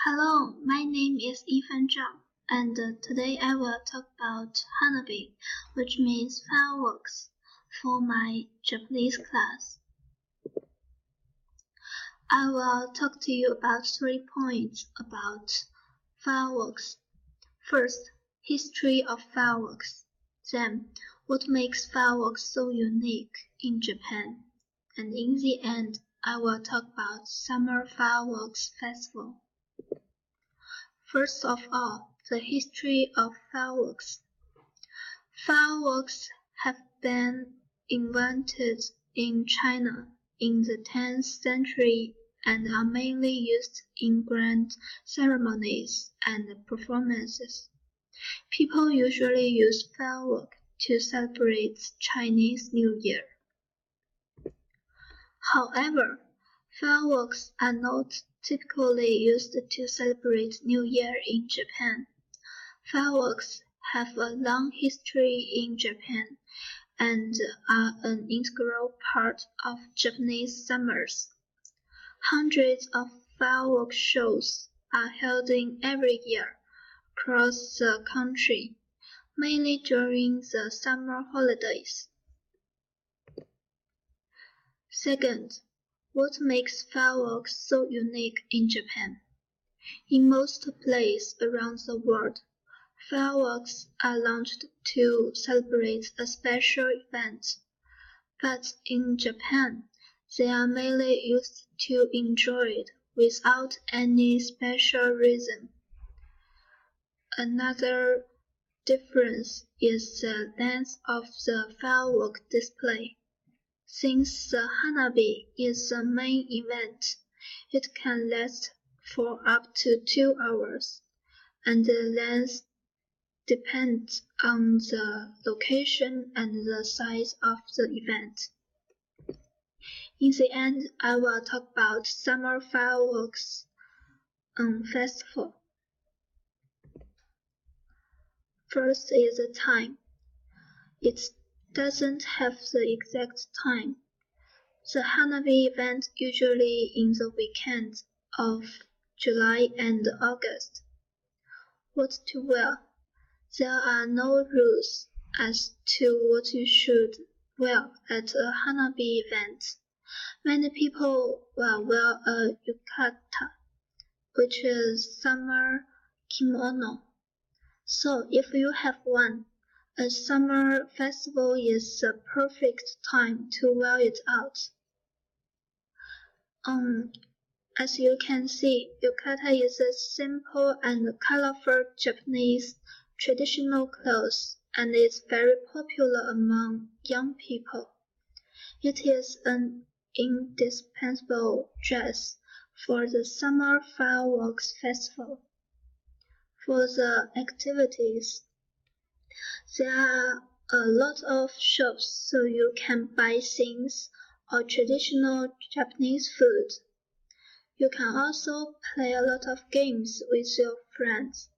Hello, my name is Yifan Zhang, and today I will talk about Hanabi, which means fireworks, for my Japanese class. I will talk to you about 3 points about fireworks. First, history of fireworks. Then, what makes fireworks so unique in Japan. And in the end, I will talk about Summer Fireworks Festival. First of all, the history of fireworks. Fireworks have been invented in China in the 10th century and are mainly used in grand ceremonies and performances. People usually use fireworks to celebrate Chinese New Year. However, fireworks are not typically used to celebrate New Year in Japan. Fireworks have a long history in Japan and are an integral part of Japanese summers. Hundreds of fireworks shows are held every year across the country, mainly during the summer holidays. Second, what makes fireworks so unique in Japan? In most places around the world, fireworks are launched to celebrate a special event, but in Japan, they are mainly used to enjoy it without any special reason. Another difference is the length of the firework display. Since the Hanabi is the main event, it can last for up to 2 hours, and the length depends on the location and the size of the event. In the end, I will talk about Summer Fireworks Festival. First is the time. It doesn't have the exact time. The Hanabi event usually in the weekends of July and August. What to wear? There are no rules as to what you should wear at a Hanabi event. Many people will wear a yukata, which is summer kimono. So if you have one, a summer festival is the perfect time to wear it out. As you can see, yukata is a simple and colorful Japanese traditional clothes and is very popular among young people. It is an indispensable dress for the Summer Fireworks Festival. For the activities, there are a lot of shops so you can buy things or traditional Japanese food. You can also play a lot of games with your friends.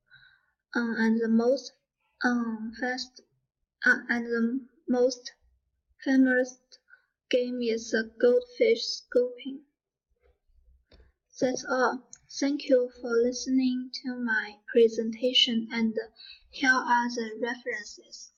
And the most famous game is the goldfish scooping. That's all. Thank you for listening to my presentation, and here are the references.